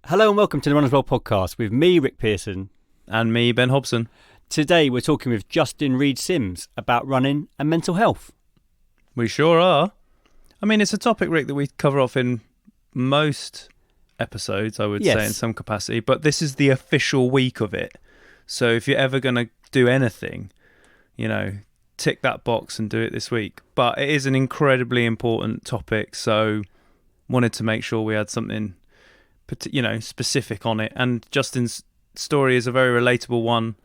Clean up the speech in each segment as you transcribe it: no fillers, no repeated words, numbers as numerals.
Hello and welcome to the Runners World podcast with me, Rick Pearson. And me, Ben Hobson. Today we're talking with Justin Reid-Simms about running and mental health. We sure are. I mean, it's a topic, Rick, that we cover off in most episodes, I would say, in some capacity. But this is the official week of it. So if you're ever going to do anything, tick that box and do it this week. But it is an incredibly important topic, so wanted to make sure we had something specific on it. And Justin's story is a very relatable one,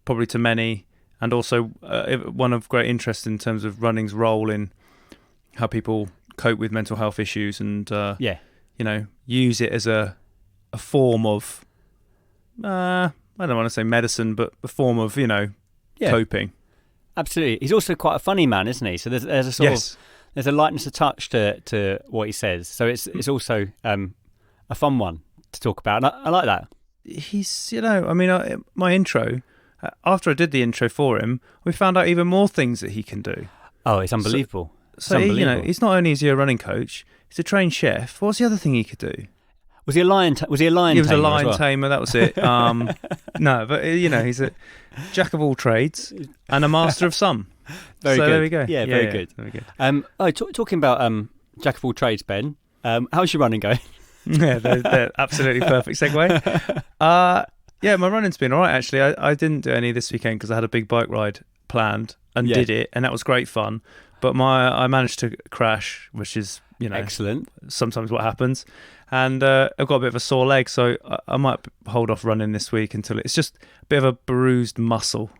probably to many, and also one of great interest in terms of running's role in how people cope with mental health issues and use it as a form of I don't want to say medicine, but a form of coping. Absolutely. He's also quite a funny man, isn't he? So there's a sort of there's a lightness of touch to what he says. So it's also a fun one to talk about. And I like that. He's, my intro, after I did the intro for him, we found out even more things that he can do. Oh, it's unbelievable. So he's not only is he a running coach, he's a trained chef. What's the other thing he could do? Was he a lion? He was a lion tamer. That was it. No, but he's a jack of all trades and a master of some. Very good. There we go. Yeah, very good. Very good. Talking about jack of all trades, Ben. How's your running going? Yeah, they're absolutely perfect segue. My running's been all right, actually. I didn't do any this weekend because I had a big bike ride planned and did it, and that was great fun. But I managed to crash, which is, excellent. Sometimes what happens. And I've got a bit of a sore leg, so I might hold off running this week until it's just a bit of a bruised muscle.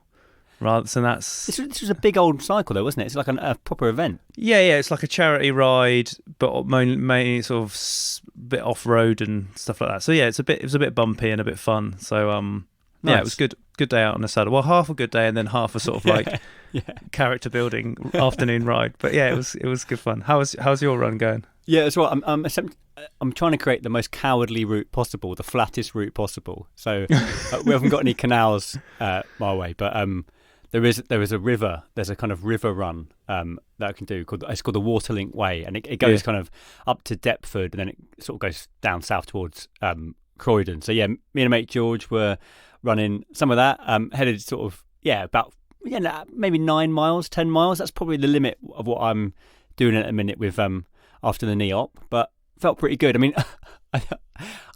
Rather than that's... This was a big old cycle, though, wasn't it? It's like a proper event. Yeah, it's like a charity ride, but mainly sort of bit off-road and stuff like that. So yeah, it was a bit bumpy and a bit fun. So nice. Yeah, it was good day out on a Saturday. Well, half a good day and then half a sort of like character building afternoon ride. But yeah, it was good fun. How's your run going? Yeah, as well. I'm trying to create the most cowardly route possible, the flattest route possible. So we haven't got any canals my way, but there is a river. There's a kind of river run that I can do. It's called the Waterlink Way, and it goes kind of up to Deptford, and then it sort of goes down south towards Croydon. So yeah, me and a mate George were running some of that. Headed sort of about maybe 9 miles, 10 miles. That's probably the limit of what I'm doing at a minute with after the knee op, but felt pretty good. I mean, I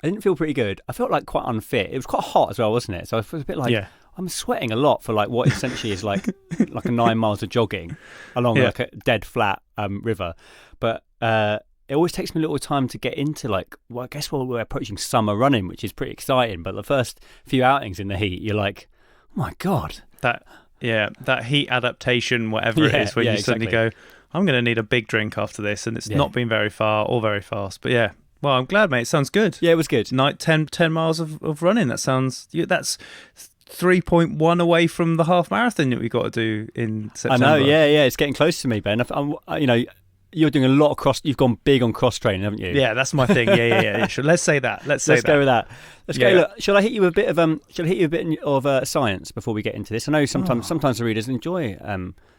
didn't feel pretty good. I felt like quite unfit. It was quite hot as well, wasn't it? So I was a bit like, I'm sweating a lot for like what essentially is like a 9 miles of jogging along like a dead flat river. But it always takes me a little time to get into I guess we're approaching summer running, which is pretty exciting. But the first few outings in the heat, you're like, oh my God. That heat adaptation, whatever it is, where you suddenly go, I'm going to need a big drink after this, and it's not been very far or very fast. But yeah, well, I'm glad, mate. It sounds good. Yeah, it was good. 10 miles of running. That's 3.1 away from the half marathon that we got to do in September. I know. Yeah. It's getting close to me, Ben. You're doing a lot of cross. You've gone big on cross training, haven't you? Yeah, that's my thing. Yeah. Sure. Let's say that. Let's go with that. Let's go. Look, shall I hit you with a bit of science before we get into this? I know sometimes the readers enjoy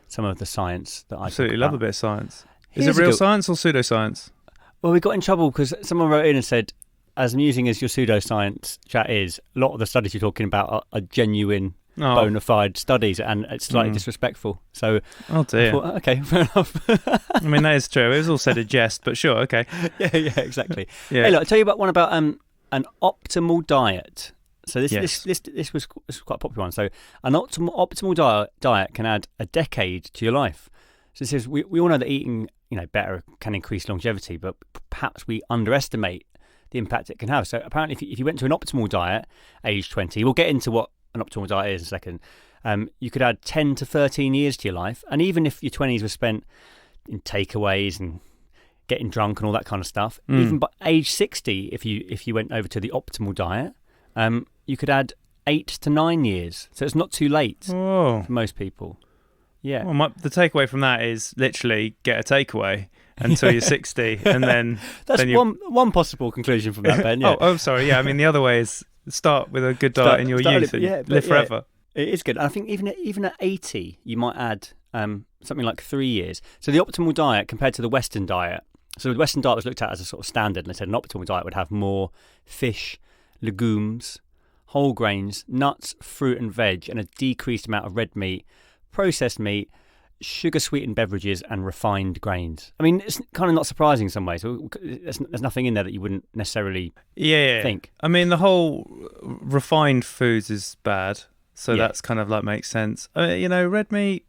some of the science that I absolutely love a bit of science. Is it real science or pseudoscience? Well, we got in trouble because someone wrote in and said, as amusing as your pseudoscience chat is, a lot of the studies you're talking about are genuine, bona fide studies, and it's slightly disrespectful. So, oh dear. I thought, okay, fair enough. I mean, that is true. It was all said in jest, but sure, okay. Yeah, exactly. Yeah. Hey, look, I'll tell you about one about an optimal diet. So this was quite a popular one. So an optimal diet can add a decade to your life. So it says we all know that eating better can increase longevity, but perhaps we underestimate the impact it can have. So apparently, if you went to an optimal diet, age 20, we'll get into what an optimal diet is in a second. You could add 10 to 13 years to your life, and even if your 20s were spent in takeaways and getting drunk and all that kind of stuff, even by age 60, if you went over to the optimal diet, you could add 8 to 9 years. So it's not too late for most people. Yeah. Well, the takeaway from that is literally get a takeaway until you're 60, and then that's one possible conclusion from that, Ben. Yeah. oh, sorry. Yeah, I mean the other way is start with a good diet in your youth and live forever. It is good. And I think even at 80, you might add something like 3 years. So the optimal diet compared to the Western diet. So the Western diet was looked at as a sort of standard, and they said an optimal diet would have more fish, legumes, whole grains, nuts, fruit and veg, and a decreased amount of red meat, processed meat, sugar-sweetened beverages, and refined grains. I mean, it's kind of not surprising in some ways. There's nothing in there that you wouldn't necessarily think. I mean, the whole refined foods is bad, so that's kind of like makes sense. Red meat,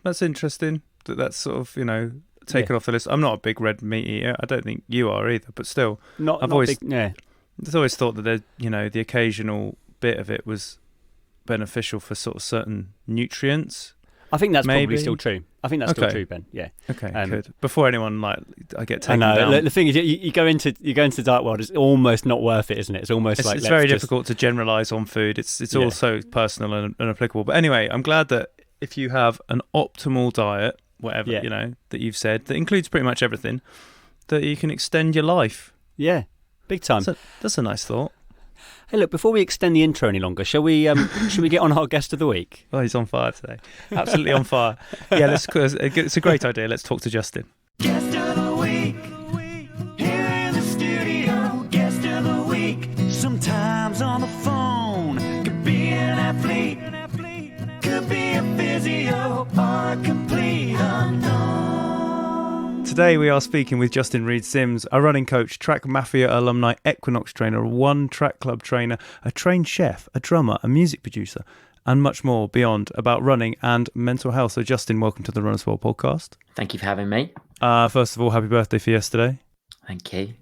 that's interesting. That's sort of, taken off the list. I'm not a big red meat eater. I don't think you are either, but still. I've always thought that the occasional bit of it was beneficial for sort of certain nutrients. I think that's probably still true. I think that's still true, Ben. Yeah. Okay, good. Before anyone I get taken down. The thing is, you go into the diet world, it's almost not worth it, isn't it? It's almost it's very difficult to generalise on food. It's also personal and applicable. But anyway, I'm glad that if you have an optimal diet, whatever that you've said, that includes pretty much everything, that you can extend your life. Yeah, big time. That's a nice thought. Hey, look, before we extend the intro any longer, shall we get on our guest of the week? Oh, he's on fire today. Absolutely on fire. Yeah, it's a great idea. Let's talk to Justin. Guest of the week, here in the studio. Guest of the week, sometimes on the phone. Could be an athlete, could be a physio, or a complete unknown. Today we are speaking with Justin Reid-Simms, a running coach, Track Mafia alumni, Equinox trainer, One Track Club trainer, a trained chef, a drummer, a music producer, and much more beyond about running and mental health. So Justin, welcome to the Runners World podcast. Thank you for having me. First of all, happy birthday for yesterday. Thank you.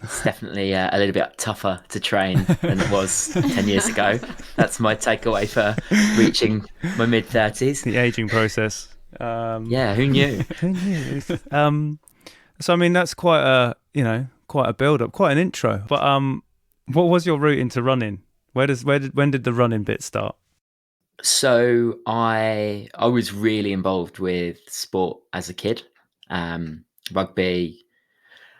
It's definitely a little bit tougher to train than it was 10 years ago. That's my takeaway for reaching my mid-30s. The ageing process. Yeah, who knew? Who knew? So I mean, that's quite a build-up, quite an intro. But what was your route into running? When did the running bit start? So I was really involved with sport as a kid, rugby,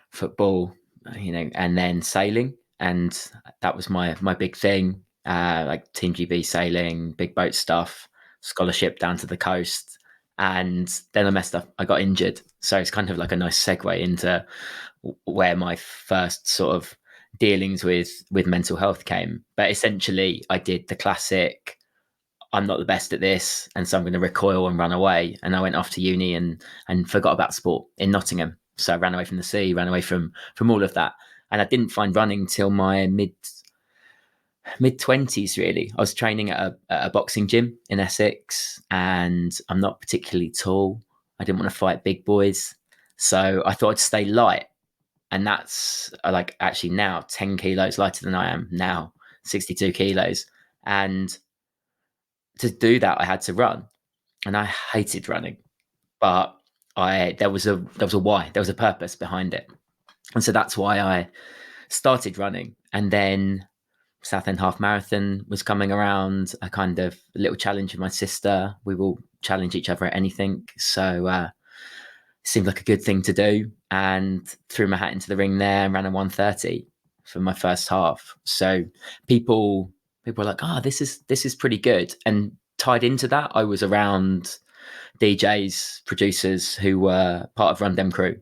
football, and then sailing, and that was my big thing. Like Team GB sailing, big boat stuff, scholarship down to the coast. And then I messed up. I got injured. So it's kind of like a nice segue into where my first sort of dealings with mental health came. But essentially, I did the classic, I'm not the best at this, and so I'm going to recoil and run away. And I went off to uni and forgot about sport in Nottingham. So I ran away from the sea, ran away from all of that. And I didn't find running till my mid-20s, really. I was training at a boxing gym in Essex, and I'm not particularly tall. I didn't want to fight big boys, so I thought I'd stay light, and that's like actually now 10 kilos lighter than I am now, 62 kilos. And to do that, I had to run, and I hated running, but there was a why, there was a purpose behind it, and so that's why I started running. And then Southend Half Marathon was coming around, a kind of little challenge with my sister. We will challenge each other at anything. So it seemed like a good thing to do, and threw my hat into the ring there and ran a 1:30 for my first half. So people were like, this is pretty good. And tied into that, I was around DJs, producers who were part of Run Dem Crew.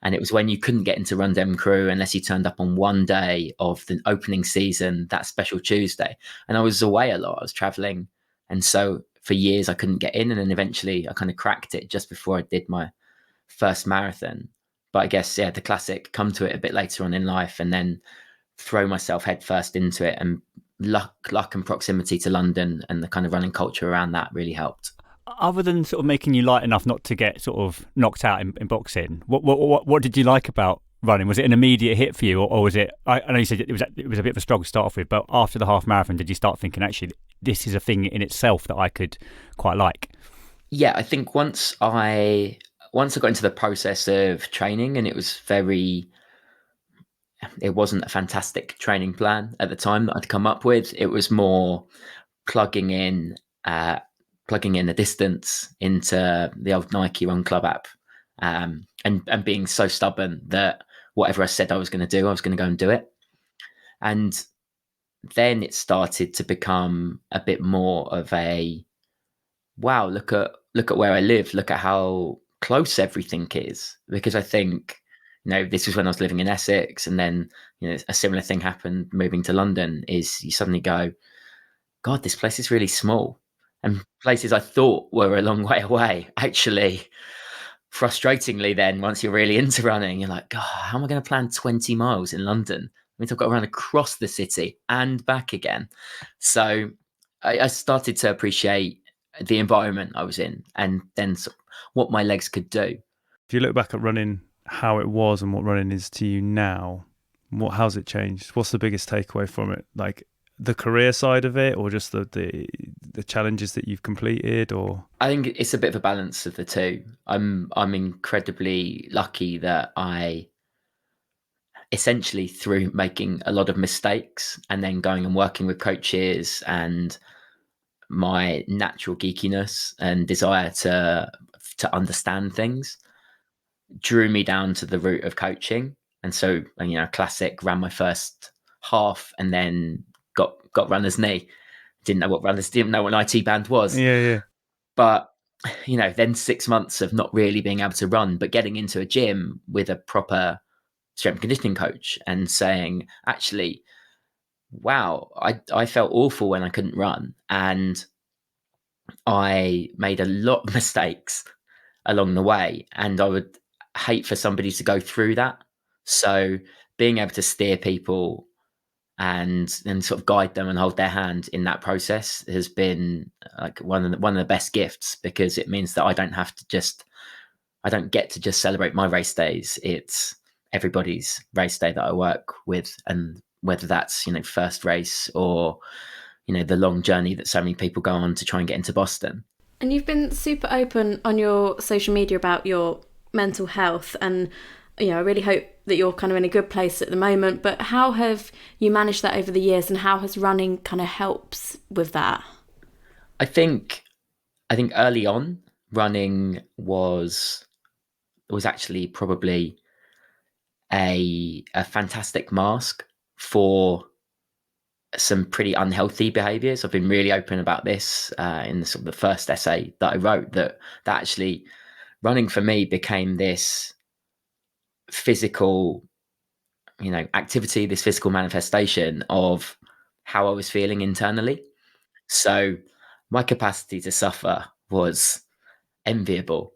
And it was when you couldn't get into Run Dem Crew unless you turned up on one day of the opening season, that special Tuesday. And I was away a lot. I was traveling. And so for years I couldn't get in. And then eventually I kind of cracked it just before I did my first marathon. But I guess, the classic, come to it a bit later on in life and then throw myself headfirst into it. And luck and proximity to London and the kind of running culture around that really helped. Other than sort of making you light enough not to get sort of knocked out in boxing, what did you like about running? Was it an immediate hit for you, or was it? I know you said it was a bit of a struggle to start off with, but after the half marathon, did you start thinking actually this is a thing in itself that I could quite like? Yeah, I think once I got into the process of training, and it wasn't a fantastic training plan at the time that I'd come up with. It was more plugging in a distance into the old Nike Run Club app, and being so stubborn that whatever I said I was going to do, I was going to go and do it. And then it started to become a bit more of a, wow, look at where I live, look at how close everything is. Because I think this was when I was living in Essex, and then a similar thing happened moving to London. Is you suddenly go, God, this place is really small, and places I thought were a long way away, actually, frustratingly, then once you're really into running, you're like, God, how am I going to plan 20 miles in London? I mean, I've got to run across the city and back again. So I started to appreciate the environment I was in, and then what my legs could do. If you look back at running, how it was and what running is to you now, how's it changed? What's the biggest takeaway from it? Like the career side of it, or just the challenges that you've completed? Or I think it's a bit of a balance of the two. I'm incredibly lucky that I essentially, through making a lot of mistakes and then going and working with coaches and my natural geekiness and desire to understand things, drew me down to the route of coaching. And so, classic, ran my first half and then got runner's knee. Didn't know what an IT band was. Yeah. But, then 6 months of not really being able to run, but getting into a gym with a proper strength and conditioning coach and saying, actually, wow, I felt awful when I couldn't run. And I made a lot of mistakes along the way. And I would hate for somebody to go through that. So being able to steer people and sort of guide them and hold their hand in that process has been like one of the best gifts, because it means that I don't get to just celebrate my race days. It's everybody's race day that I work with, and whether that's first race or the long journey that so many people go on to try and get into Boston. And you've been super open on your social media about your mental health, and I really hope that you're kind of in a good place at the moment, but how have you managed that over the years, and how has running kind of helps with that? I think early on, running was actually probably a fantastic mask for some pretty unhealthy behaviors. I've been really open about this in the first essay that I wrote, that actually running for me became this physical, activity, this physical manifestation of how I was feeling internally. So my capacity to suffer was enviable.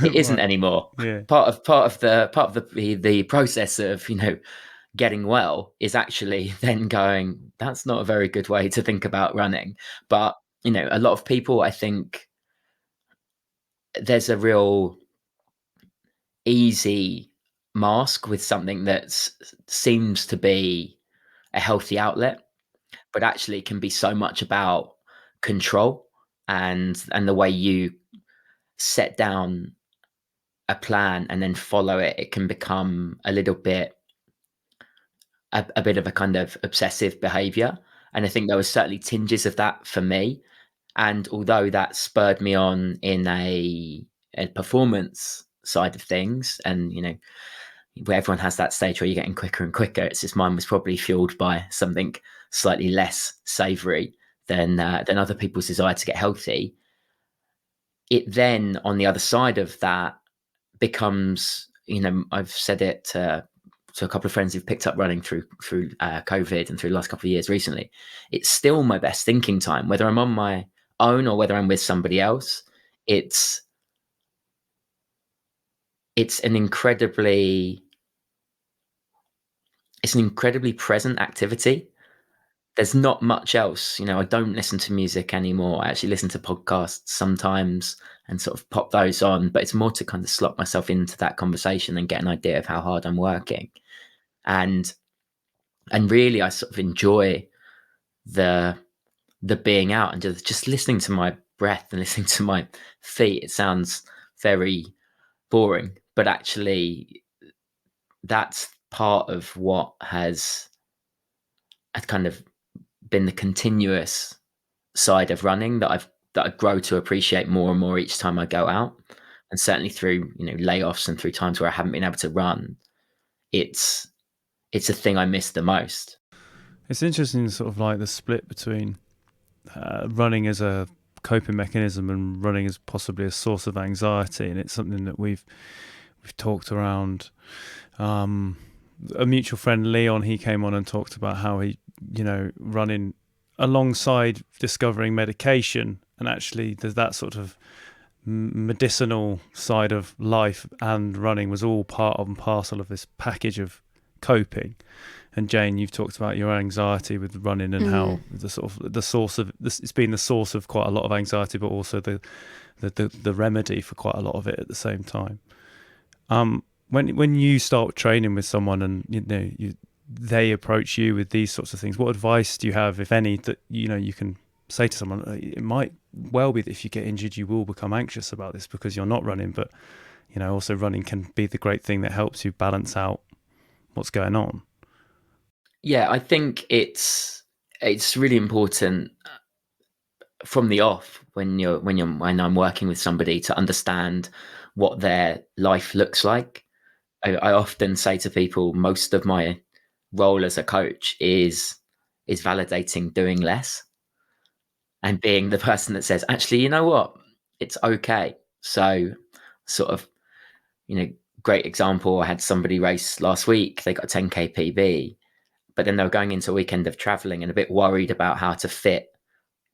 It isn't anymore. Yeah. Part of the process of getting well is actually then going, that's not a very good way to think about running. But a lot of people, I think there's a real easy mask with something that seems to be a healthy outlet, but actually can be so much about control and the way you set down a plan and then follow it. It can become a little bit a bit of a kind of obsessive behavior. And I think there was certainly tinges of that for me. And although that spurred me on in a performance side of things, and where everyone has that stage where you're getting quicker and quicker, it's just mine was probably fueled by something slightly less savory than other people's desire to get healthy. It then, on the other side of that, becomes, I've said it to a couple of friends who've picked up running through COVID and through the last couple of years recently. It's still my best thinking time, whether I'm on my own or whether I'm with somebody else. It's an incredibly present activity. There's not much else. I don't listen to music anymore. I actually listen to podcasts sometimes and sort of pop those on, but it's more to kind of slot myself into that conversation and get an idea of how hard I'm working. And really, I sort of enjoy the being out and just listening to my breath and listening to my feet. It sounds very boring, but actually that's part of what has kind of been the continuous side of running that I grow to appreciate more and more each time I go out. And certainly through layoffs and through times where I haven't been able to run, it's a thing I miss the most. It's interesting, sort of like the split between running as a coping mechanism and running as possibly a source of anxiety, and it's something that we've talked around A mutual friend, Leon, he came on and talked about how he, running alongside discovering medication, and actually there's that sort of medicinal side of life, and running was all part and parcel of this package of coping. And Jane, you've talked about your anxiety with running and how it's been the source of quite a lot of anxiety, but also the remedy for quite a lot of it at the same time. When you start training with someone and they approach you with these sorts of things, what advice do you have, if any, that you can say to someone? It might well be that if you get injured, you will become anxious about this because you're not running, but also running can be the great thing that helps you balance out what's going on. Yeah, I think it's really important from the off when I'm working with somebody to understand what their life looks like. I often say to people, most of my role as a coach is validating doing less and being the person that says, actually, you know what, it's okay. So sort of, great example, I had somebody race last week, they got a 10k PB, but then they were going into a weekend of traveling and a bit worried about how to fit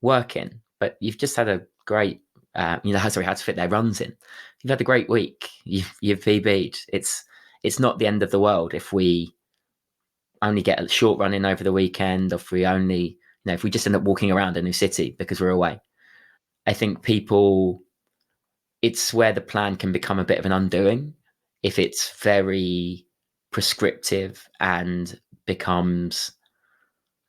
work in. But you've just had a great, how to fit their runs in. You've had a great week. You've PB'd. It's not the end of the world if we only get a short run in over the weekend, or if we only, if we just end up walking around a new city because we're away. I think it's where the plan can become a bit of an undoing if it's very prescriptive and becomes,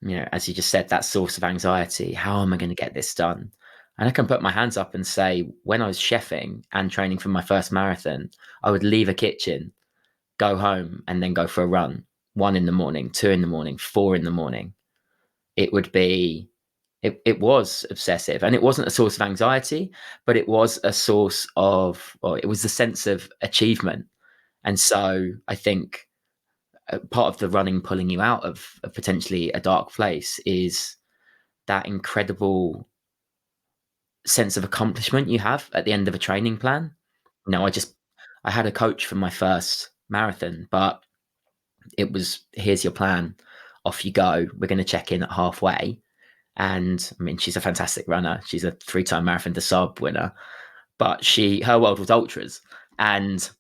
as you just said, that source of anxiety. How am I going to get this done? And I can put my hands up and say, when I was chefing and training for my first marathon, I would leave a kitchen, go home, and then go for a run. 1 a.m, 2 a.m, 4 a.m. It would be, it was obsessive, and it wasn't a source of anxiety, but it was a source of, or it was the sense of achievement. And so I think part of the running pulling you out of potentially a dark place is that incredible sense of accomplishment you have at the end of a training plan. I had a coach for my first marathon, but it was, here's your plan, off you go. We're going to check in at halfway. And I mean, she's a fantastic runner. She's a 3-time Marathon des Sables winner, but her world was ultras. And,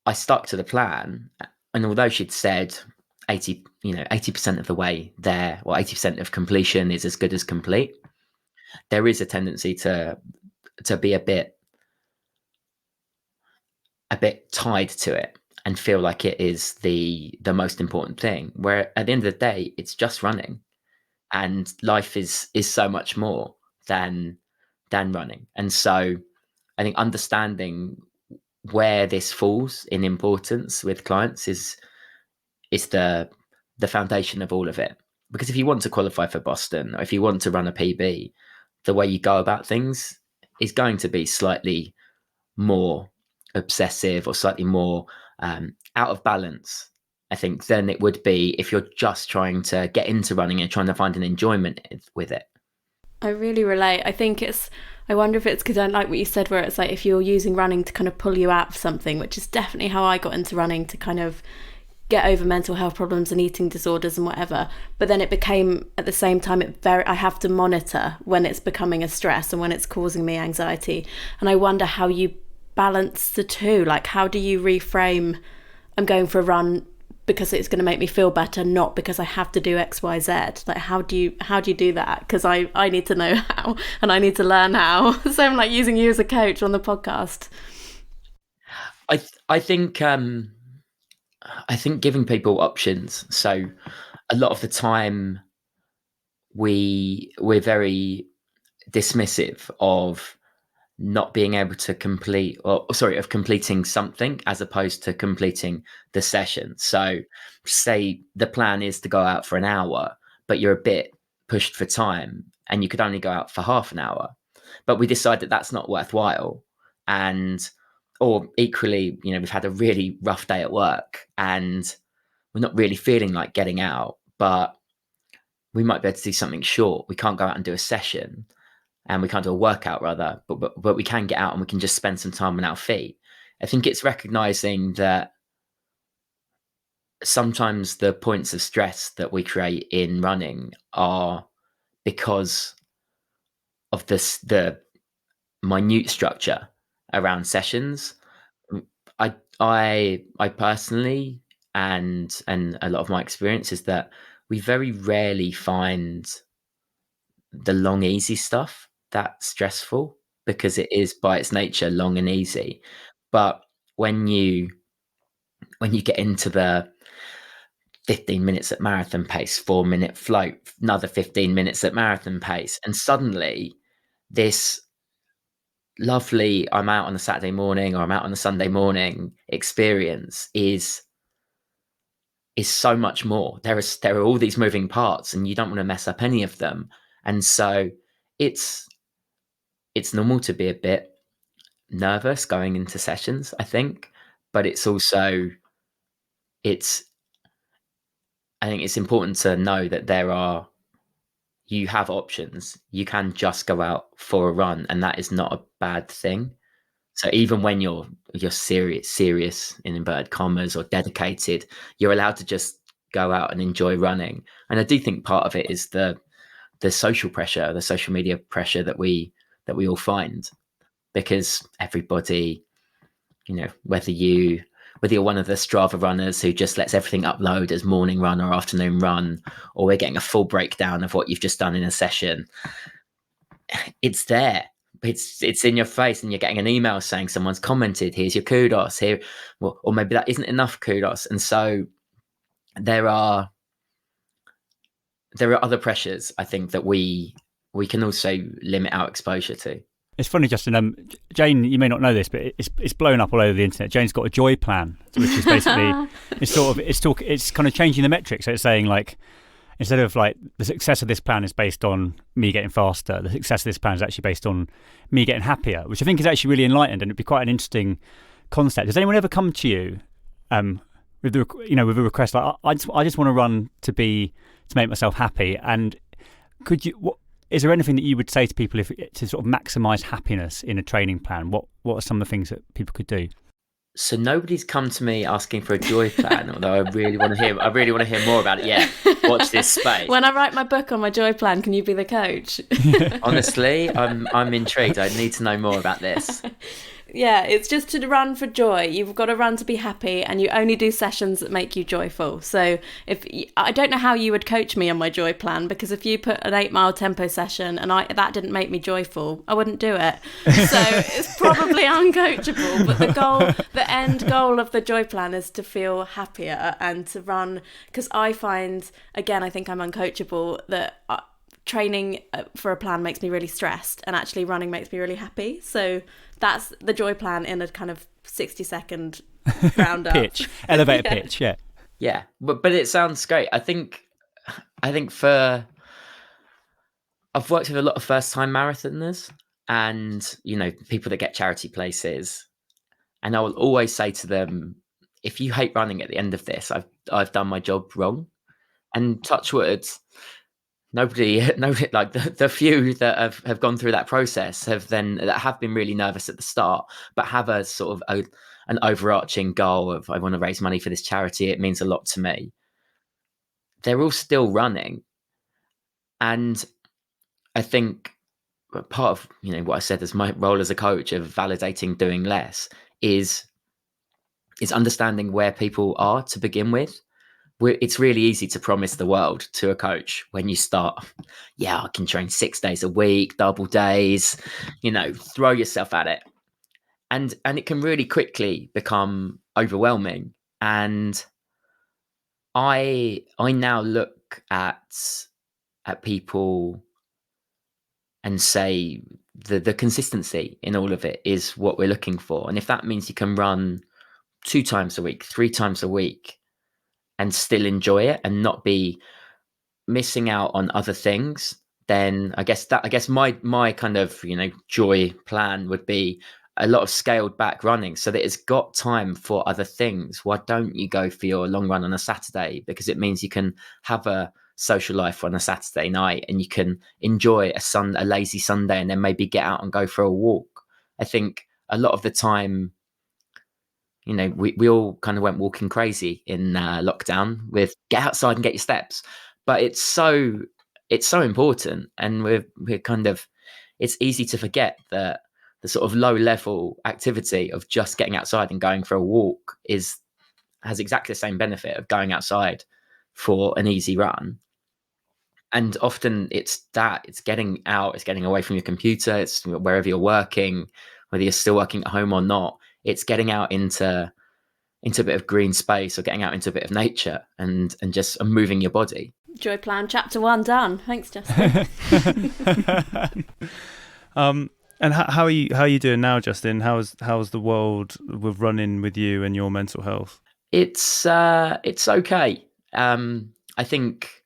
I stuck to the plan. And although she'd said 80% of the way there, or 80% of completion is as good as complete, there is a tendency to be a bit tied to it and feel like it is the most important thing, where at the end of the day, it's just running, and life is so much more than running. And so I think understanding where this falls in importance with clients is the foundation of all of it. Because if you want to qualify for Boston, or if you want to run a PB, the way you go about things is going to be slightly more obsessive or slightly more out of balance, I think, than it would be if you're just trying to get into running and trying to find an enjoyment with it. I really relate. I wonder if it's because I like what you said, where it's like if you're using running to kind of pull you out of something, which is definitely how I got into running, to kind of get over mental health problems and eating disorders and whatever. But then it became, at the same time, I have to monitor when it's becoming a stress and when it's causing me anxiety. And I wonder how you balance the two. Like, how do you reframe, I'm going for a run because it's going to make me feel better, not because I have to do X, Y, Z? Like, how do you do that? Because I need to know how, and I need to learn how. So I'm like using you as a coach on the podcast. I think giving people options. So a lot of the time we're very dismissive of not being able to complete, of completing something as opposed to completing the session. So say the plan is to go out for an hour, but you're a bit pushed for time and you could only go out for half an hour, but we decide that that's not worthwhile. Or equally, we've had a really rough day at work and we're not really feeling like getting out, but we might be able to do something short. We can't go out and do a session, and we can't do a workout rather, but we can get out and we can just spend some time on our feet. I think it's recognizing that sometimes the points of stress that we create in running are because of the minute structure around sessions. I personally, and a lot of my experience is that we very rarely find the long, easy stuff that stressful, because it is by its nature long and easy. But when you get into the 15 minutes at marathon pace, 4-minute float, another 15 minutes at marathon pace, and suddenly this lovely I'm out on a Saturday morning or I'm out on a Sunday morning experience is so much more. There are all these moving parts, and you don't want to mess up any of them. And so it's normal to be a bit nervous going into sessions, I think, but it's also I think it's important to know that you have options. You can just go out for a run, and that is not a bad thing. So even when you're serious in inverted commas or dedicated, you're allowed to just go out and enjoy running. And I do think part of it is the social pressure, the social media pressure that we all find, because everybody, whether you're one of the Strava runners who just lets everything upload as morning run or afternoon run, or we're getting a full breakdown of what you've just done in a session, it's there. It's in your face, and you're getting an email saying someone's commented, here's your kudos here. Well, or maybe that isn't enough kudos. And so there are other pressures, I think, that we can also limit our exposure to. It's funny, Justin. Jane, you may not know this, but it's blown up all over the internet. Jane's got a joy plan, which is basically it's kind of changing the metrics. So it's saying, like, instead of like the success of this plan is based on me getting faster, the success of this plan is actually based on me getting happier, which I think is actually really enlightened, and it'd be quite an interesting concept. Has anyone ever come to you with a request like, I just want to run to make myself happy? And is there anything that you would say to people to sort of maximize happiness in a training plan? What are some of the things that people could do? So nobody's come to me asking for a joy plan, although I really want to hear more about it. Yeah, watch this space. When I write my book on my joy plan, can you be the coach? Honestly, I'm intrigued. I need to know more about this. Yeah, it's just to run for joy. You've got to run to be happy, and you only do sessions that make you joyful. So I don't know how you would coach me on my joy plan, because if you put an 8-mile tempo session and that didn't make me joyful, I wouldn't do it. So it's probably uncoachable. But the end goal of the joy plan is to feel happier and to run, because I find, again, I think I'm uncoachable, that training for a plan makes me really stressed, and actually running makes me really happy. So that's the joy plan in a kind of 60-second roundup. Elevator pitch, yeah. Yeah, but it sounds great. I think I've worked with a lot of first-time marathoners, and people that get charity places, and I will always say to them, if you hate running at the end of this, I've done my job wrong. And touch wood, nobody like the few that have gone through that process that have been really nervous at the start, but have a sort of an overarching goal of, I want to raise money for this charity, it means a lot to me. They're all still running. And I think part of what I said as my role as a coach of validating doing less is understanding where people are to begin with. It's really easy to promise the world to a coach when you start. Yeah, I can train 6 days a week, double days, throw yourself at it. And it can really quickly become overwhelming. And I now look at people and say the consistency in all of it is what we're looking for. And if that means you can run 2 times a week, 3 times a week, and still enjoy it and not be missing out on other things, then I guess my kind of joy plan would be a lot of scaled back running, so that it's got time for other things. Why don't you go for your long run on a Saturday? Because it means you can have a social life on a Saturday night, and you can enjoy a lazy Sunday, and then maybe get out and go for a walk. I think a lot of the time we all kind of went walking crazy in lockdown with get outside and get your steps. But it's so important, and we're kind of, it's easy to forget that the sort of low level activity of just getting outside and going for a walk has exactly the same benefit of going outside for an easy run. And often it's getting out, it's getting away from your computer, it's wherever you're working, whether you're still working at home or not, it's getting out into a bit of green space or getting out into a bit of nature and just moving your body. Joy Plan Chapter 1 done. Thanks, Justin. And how are you doing now, Justin? How's the world with running with you and your mental health? It's okay. I think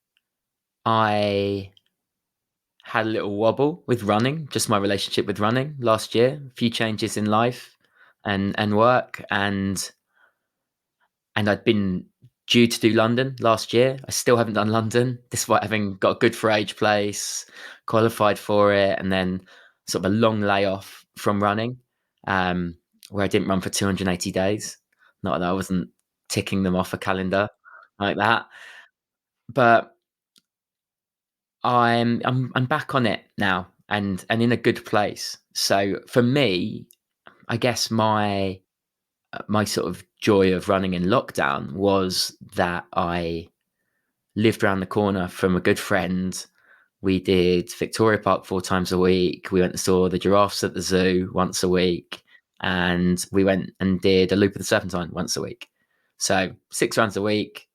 I had a little wobble with running, just my relationship with running last year, a few changes in life and work, and I'd been due to do London last year. I still haven't done London, despite having got a good for age place, qualified for it, and then sort of a long layoff from running, where I didn't run for 280 days. Not that I wasn't ticking them off a calendar like that, but I'm back on it now and in a good place. So for me, I guess my sort of joy of running in lockdown was that I lived around the corner from a good friend. We did Victoria Park 4 times a week. We went and saw the giraffes at the zoo once a week, and we went and did a loop of the Serpentine once a week. So 6 runs a week.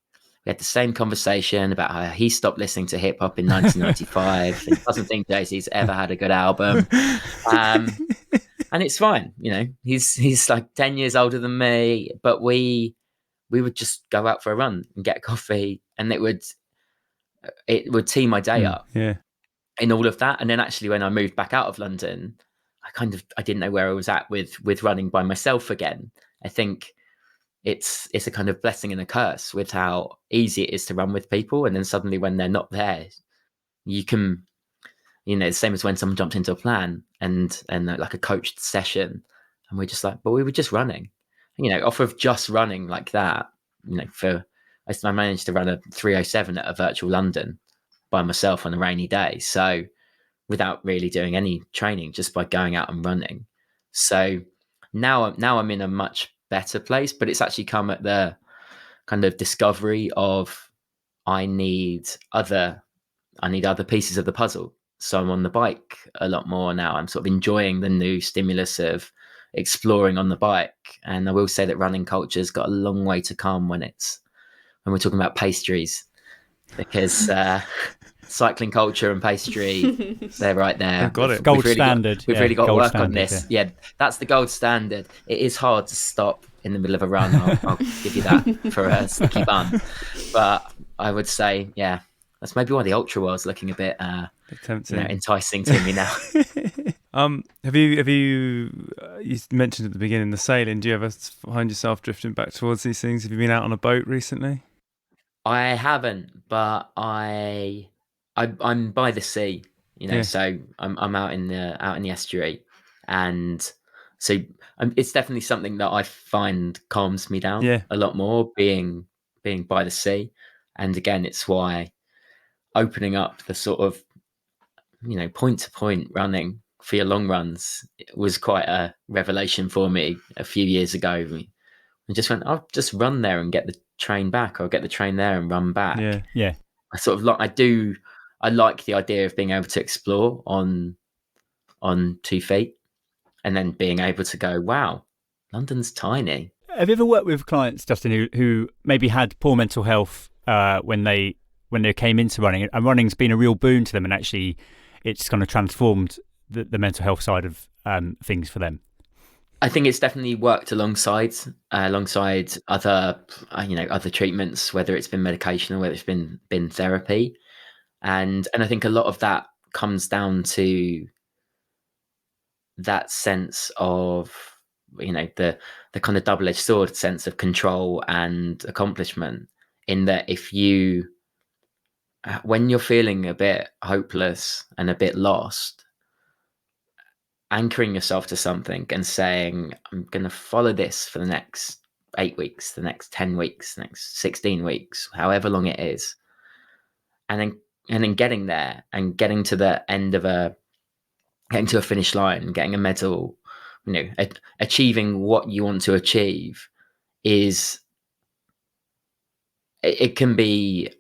We had the same conversation about how he stopped listening to hip hop in 1995 and doesn't think Jay-Z's ever had a good album. And it's fine, he's like 10 years older than me, but we would just go out for a run and get coffee, and it would tee my day up. Yeah. In all of that. And then actually when I moved back out of London, I didn't know where I was at with running by myself again. I think it's a kind of blessing and a curse with how easy it is to run with people, and then suddenly when they're not there, you can, the same as when someone jumped into a plan and like a coached session, and we're just like, but we were just running, off of just running like that. I managed to run a 3:07 at a virtual London by myself on a rainy day, so without really doing any training, just by going out and running. So now I'm in a much better place, but it's actually come at the kind of discovery of I need other pieces of the puzzle. So I'm on the bike a lot more now. I'm sort of enjoying the new stimulus of exploring on the bike. And I will say that running culture's got a long way to come when we're talking about pastries, because cycling culture and pastry, they're right there. I've got it. Gold standard. We've really got to work on standard, this. Yeah, that's the gold standard. It is hard to stop in the middle of a run. I'll give you that for a sticky bun. But I would say, yeah, that's maybe why the ultra world's looking a bit enticing to me now. Have you mentioned at the beginning the sailing? Do you ever find yourself drifting back towards these things? Have you been out on a boat recently? I haven't, but I'm by the sea, so I'm out in the estuary, and so it's definitely something that I find calms me down a lot more, being by the sea. And again, it's why opening up the sort of point to point running for your long runs was quite a revelation for me a few years ago. I just went, I'll just run there and get the train back, or get the train there and run back. Yeah. I sort of I like the idea of being able to explore on 2 feet, and then being able to go, wow, London's tiny. Have you ever worked with clients, Justin, who maybe had poor mental health when they came into running, and running's been a real boon to them, and actually it's kind of transformed the mental health side of things for them? I think it's definitely worked alongside other treatments, whether it's been medication or whether it's been therapy, and I think a lot of that comes down to that sense of the kind of double-edged sword sense of control and accomplishment, in that when you're feeling a bit hopeless and a bit lost, anchoring yourself to something and saying, I'm going to follow this for the next 8 weeks, the next 10 weeks, the next 16 weeks, however long it is. And then getting there and getting to the end of getting to a finish line, getting a medal, achieving what you want to achieve it can be,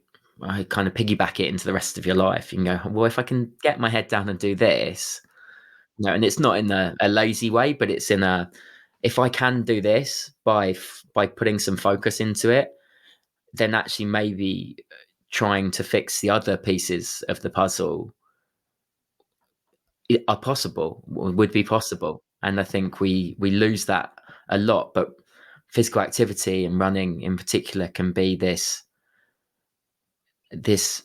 I kind of piggyback it into the rest of your life. You can go, well, if I can get my head down and do this, and it's not in a lazy way, but it's if I can do this by putting some focus into it, then actually maybe trying to fix the other pieces of the puzzle would be possible. And I think we lose that a lot, but physical activity and running in particular can be this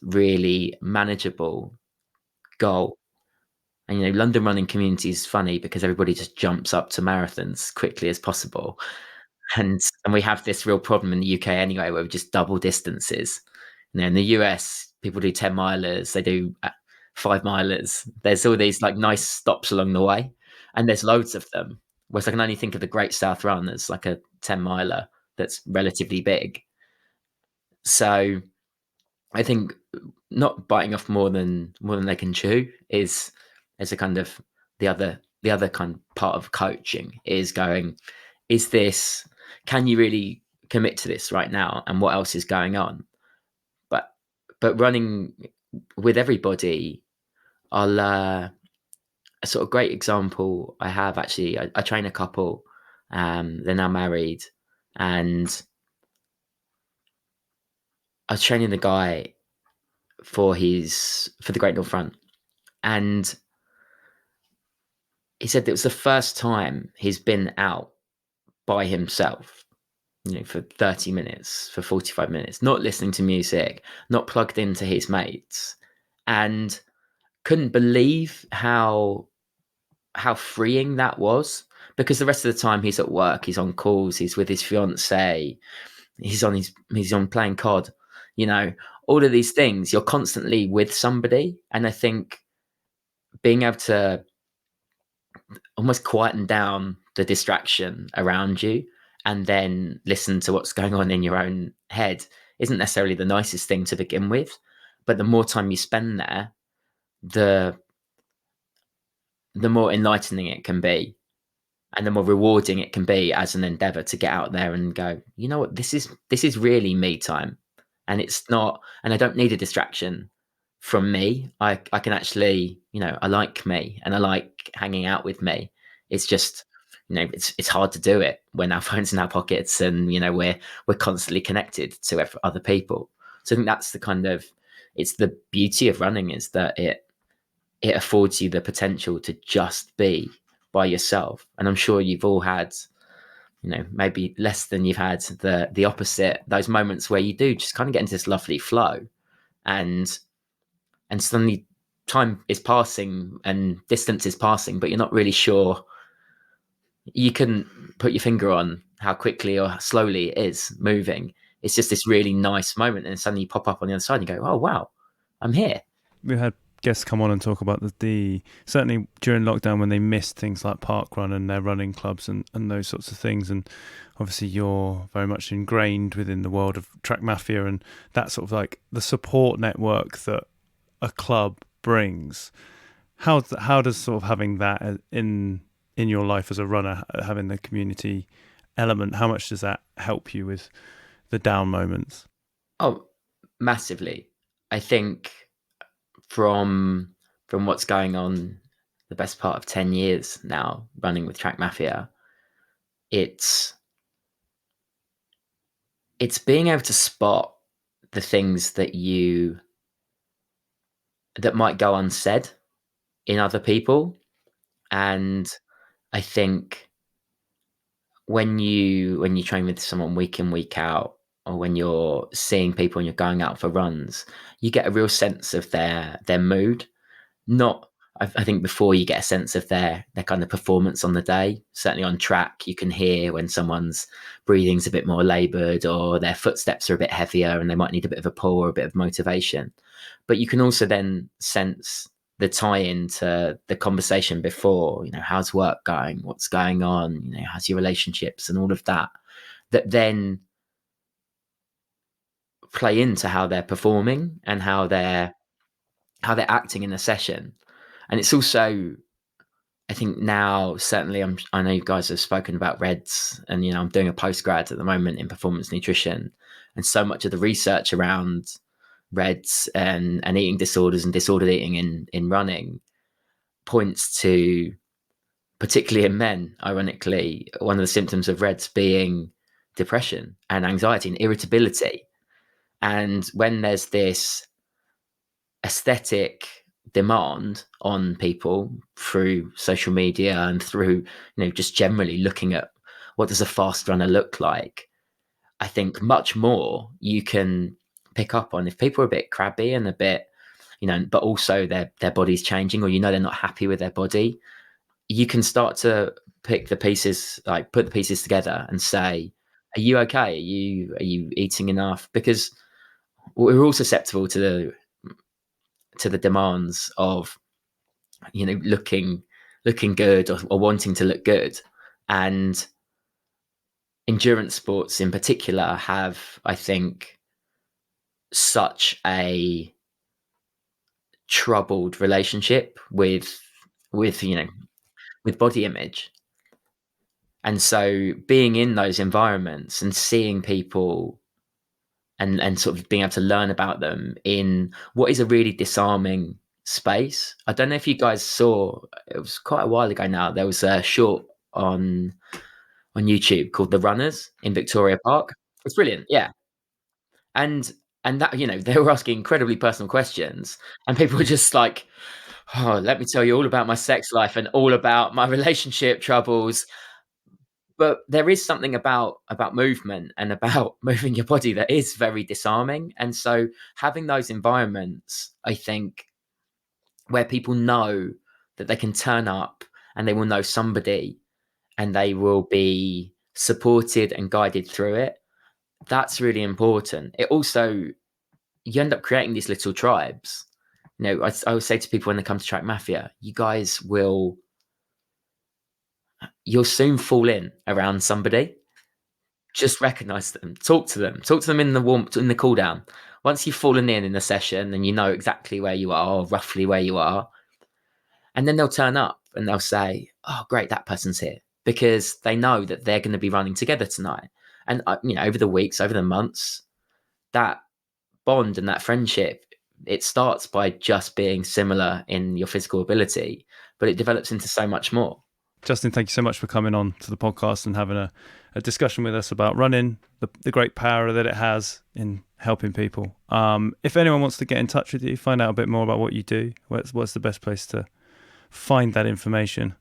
really manageable goal. And London running community is funny because everybody just jumps up to marathons quickly as possible. And we have this real problem in the UK anyway, where we just double distances. In the US, people do 10 milers, they do 5 milers. There's all these like nice stops along the way, and there's loads of them. Whereas I can only think of the Great South Run as like a 10 miler that's relatively big. So I think not biting off more than they can chew is a kind of the other kind of part of coaching is going, can you really commit to this right now, and what else is going on? But running with everybody, a sort of great example I have actually, I train a couple, they're now married, and I was training the guy for the Great North Run, and he said that it was the first time he's been out by himself, for 30 minutes, for 45 minutes, not listening to music, not plugged into his mates, and couldn't believe how freeing that was, because the rest of the time he's at work, he's on calls, he's with his fiance, he's on playing COD, all of these things, you're constantly with somebody. And I think being able to almost quieten down the distraction around you and then listen to what's going on in your own head isn't necessarily the nicest thing to begin with. But the more time you spend there, the more enlightening it can be, and the more rewarding it can be as an endeavor to get out there and go, you know what, this is really me time. And it's not, and I don't need a distraction from me. I can actually, I like me and I like hanging out with me. It's just, it's hard to do it when our phone's in our pockets and, we're constantly connected to other people. So I think that's it's the beauty of running, is that it affords you the potential to just be by yourself. And I'm sure you've all had, maybe less than you've had the opposite, those moments where you do just kind of get into this lovely flow, and suddenly time is passing and distance is passing, but you're not really sure. You couldn't put your finger on how quickly or slowly it is moving. It's just this really nice moment, and suddenly you pop up on the other side and you go, oh wow, I'm here. We had guests come on and talk about the certainly during lockdown when they missed things like parkrun and their running clubs and those sorts of things. And obviously you're very much ingrained within the world of Track Mafia and that sort of like the support network that a club brings. How does sort of having that in your life as a runner, having the community element, how much does that help you with the down moments? Oh, massively. I think from what's going on the best part of 10 years now running with Track Mafia, it's being able to spot the things that might go unsaid in other people. And I think when you train with someone week in, week out, or when you're seeing people and you're going out for runs, you get a real sense of their mood. I think before you get a sense of their kind of performance on the day. Certainly on track, you can hear when someone's breathing's a bit more laboured or their footsteps are a bit heavier and they might need a bit of a pull or a bit of motivation. But you can also then sense the tie-in to the conversation before, how's work going? What's going on? How's your relationships and all of that? that then play into how they're performing and how they're acting in a session. And it's also, I think now, certainly, I know you guys have spoken about RED-S, and I'm doing a postgrad at the moment in performance nutrition, and so much of the research around RED-S and eating disorders and disordered eating in running points to, particularly in men, ironically, one of the symptoms of RED-S being depression and anxiety and irritability. And when there's this aesthetic demand on people through social media and through, just generally looking at what does a fast runner look like, I think much more you can pick up on if people are a bit crabby and a bit, but also their body's changing, or they're not happy with their body. You can start to pick the pieces, like put the pieces together and say, are you okay? Are you eating enough? Because we're all susceptible to the demands of, looking good or wanting to look good. And endurance sports in particular have, I think, such a troubled relationship with body image. And so being in those environments and seeing people and sort of being able to learn about them in what is a really disarming space. I don't know if you guys saw, it was quite a while ago now, there was a short on YouTube called The Runners in Victoria Park. It's brilliant, yeah. And that, they were asking incredibly personal questions, and people were just like, oh, let me tell you all about my sex life and all about my relationship troubles. But there is something about movement and about moving your body that is very disarming. And so having those environments, I think, where people know that they can turn up and they will know somebody and they will be supported and guided through it, that's really important. It also, you end up creating these little tribes. I would say to people when they come to Track Mafia, you'll soon fall in around somebody. Just recognize them, talk to them in the cool down. Once you've fallen in the session and you know exactly where you are, or roughly where you are, and then they'll turn up and they'll say, oh, great, that person's here, because they know that they're going to be running together tonight. And, over the weeks, over the months, that bond and that friendship, it starts by just being similar in your physical ability, but it develops into so much more. Justin, thank you so much for coming on to the podcast and having a discussion with us about running, the great power that it has in helping people. If anyone wants to get in touch with you, find out a bit more about what you do, what's the best place to find that information?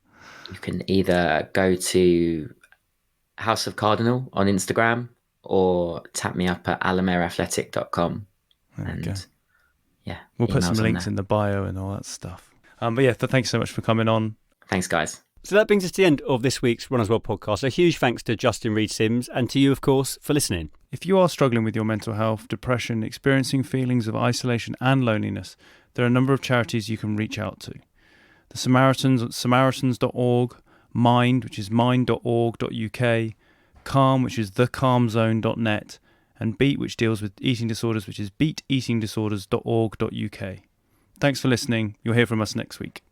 You can either go to House of Cardinal on Instagram or tap me up at alamerathletic.com. And yeah, we'll put some links in the bio and all that stuff. But yeah, thanks so much for coming on. Thanks, guys. So that brings us to the end of this week's Run As Well podcast. A huge thanks to Justin Reid-Simms and to you, of course, for listening. If you are struggling with your mental health, depression, experiencing feelings of isolation and loneliness, there are a number of charities you can reach out to. The Samaritans at samaritans.org, Mind, which is mind.org.uk, Calm, which is thecalmzone.net, and Beat, which deals with eating disorders, which is beateatingdisorders.org.uk. Thanks for listening. You'll hear from us next week.